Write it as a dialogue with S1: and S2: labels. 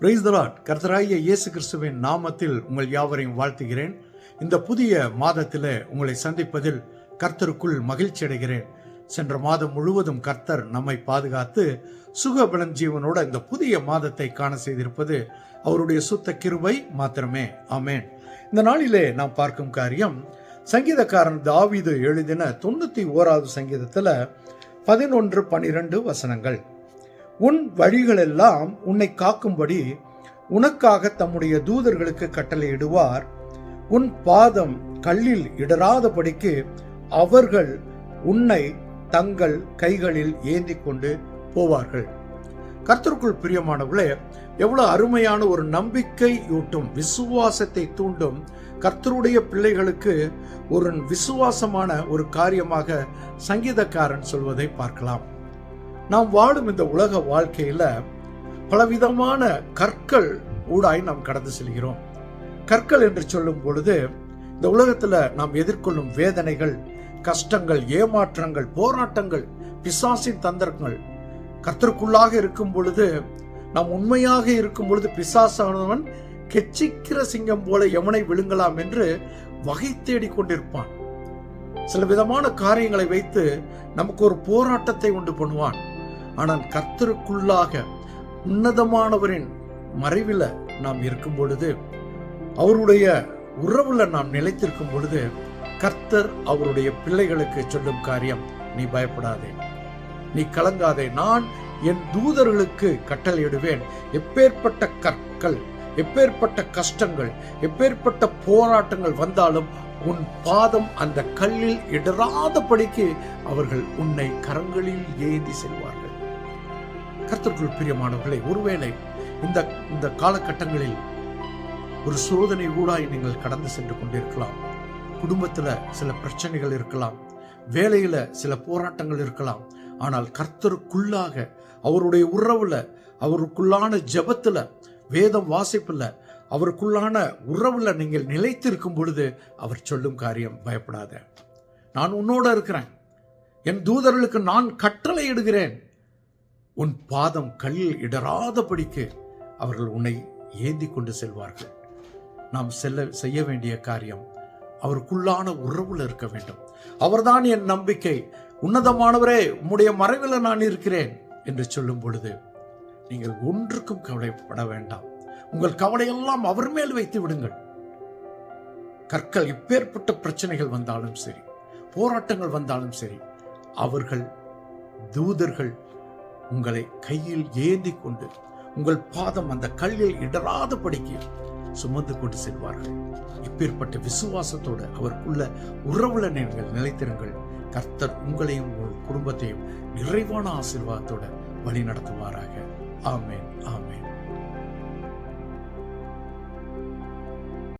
S1: Praise the Lord. கர்த்தராகிய இயேசு கிறிஸ்துவின் நாமத்தில் உங்கள் யாவரையும் வாழ்த்துகிறேன். இந்த புதிய மாதத்தில் உங்களை சந்திப்பதில் கர்த்தருக்குள் மகிழ்ச்சி அடைகிறேன். சென்ற மாதம் முழுவதும் கர்த்தர் நம்மை பாதுகாத்து சுகபலன் ஜீவனோட இந்த புதிய மாதத்தை காண செய்திருப்பது அவருடைய சுத்த கிருபை மாத்திரமே. ஆமென். இந்த நாளிலே நாம் பார்க்கும் காரியம், சங்கீதக்காரன் தாவீது எழுதின 91வது சங்கீதத்தில் 11-12 வசனங்கள். உன் வழிகளெல்லாம் உன்னை காக்கும்படி உனக்காக தம்முடைய தூதர்களுக்கு கட்டளையிடுவார். உன் பாதம் கல்லில் இடராதபடிக்கு அவர்கள் உன்னை தங்கள் கைகளில் ஏந்தி கொண்டு போவார்கள். கர்த்தருக்குள் பிரியமானவர்களே, எவ்வளவு அருமையான ஒரு நம்பிக்கையூட்டும் விசுவாசத்தை தூண்டும் கர்த்தருடைய பிள்ளைகளுக்கு ஒரு விசுவாசமான ஒரு காரியமாக சங்கீதக்காரன் சொல்வதை பார்க்கலாம். நாம் வாழும் இந்த உலக வாழ்க்கையில பலவிதமான கற்கள் ஊடாய் நாம் கடந்து செல்கிறோம். கற்கள் என்று சொல்லும் பொழுது இந்த உலகத்துல நாம் எதிர்கொள்ளும் வேதனைகள், கஷ்டங்கள், ஏமாற்றங்கள், போராட்டங்கள், பிசாசின் தந்திரங்கள். கர்த்தருக்குள்ளாக இருக்கும் பொழுது, நாம் உண்மையாக இருக்கும் பொழுது பிசாசானவன் கெச்சிக்கிற சிங்கம் போல எவனை விழுங்கலாம் என்று வகை தேடி கொண்டிருப்பான். சில விதமான காரியங்களை வைத்து நமக்கு ஒரு போராட்டத்தை உண்டு பண்ணுவான். ஆனால் கர்த்தருக்குள்ளாக உன்னதமானவரின் மறைவில் நாம் இருக்கும் பொழுது, அவருடைய உறவுல நாம் நிலைத்திருக்கும் பொழுது, கர்த்தர் அவருடைய பிள்ளைகளுக்கு சொல்லும் காரியம், நீ பயப்படாதே, நீ கலங்காதே, நான் என் தூதர்களுக்கு கட்டளையிடுவேன். எப்பேற்பட்ட கற்கள், எப்பேற்பட்ட கஷ்டங்கள், எப்பேற்பட்ட போராட்டங்கள் வந்தாலும் உன் பாதம் அந்த கல்லில் இடராதபடிக்கு அவர்கள் உன்னை கரங்களில் ஏந்தி செல்வார்கள். கர்த்தருக்குள் பிரியமானவர்களே, ஒருவேளை இந்த காலகட்டங்களில் ஒரு சோதனை ஊடாய் நீங்கள் கடந்து சென்று கொண்டிருக்கலாம். குடும்பத்துல சில பிரச்சனைகள் இருக்கலாம், வேலையில சில போராட்டங்கள் இருக்கலாம். ஆனால் கர்த்தருக்குள்ளாக, அவருடைய உறவுல, அவருக்குள்ளான ஜெபத்துல, வேதம் வாசிப்புல, அவருக்குள்ளான உறவுல நீங்கள் நிலைத்திருக்கும் பொழுது அவர் சொல்லும் காரியம், பயப்படாத, நான் உன்னோட இருக்கிறேன், என் தூதர்களுக்கு நான் கட்டளை இடுகிறேன், உன் பாதம் கல்லில் இடராதபடிக்கு அவர்கள் உன்னை ஏந்தி கொண்டு செல்வார்கள். நாம் செய்ய வேண்டிய காரியம், அவருக்குள்ளான உறவுல இருக்க வேண்டும். அவர்தான் என் நம்பிக்கை, உன்னதமானவரே உம்முடைய மறைவில் நான் இருக்கிறேன் என்று சொல்லும் பொழுது நீங்கள் ஒன்றுக்கும் கவலைப்பட வேண்டாம். உங்கள் கவலையெல்லாம் அவர் மேல் வைத்து விடுங்கள். கற்கள், எப்பேற்பட்ட பிரச்சனைகள் வந்தாலும் சரி, போராட்டங்கள் வந்தாலும் சரி, அவர்கள் தூதர்கள் உங்களை கையில் ஏந்தி கொண்டு உங்கள் பாதம் அந்த கல்லில் இடராதபடிக்கு சுமந்து கொண்டு செல்வார்கள். இப்பேற்பட்ட விசுவாசத்தோடு அவருக்குள்ள உறவுல நீங்கள் நிலைத்திருங்கள். கர்த்தர் உங்களையும் உங்கள் குடும்பத்தையும் நிறைவான ஆசீர்வாதத்தோட வழி நடத்துவாராக. ஆமென், ஆமென்.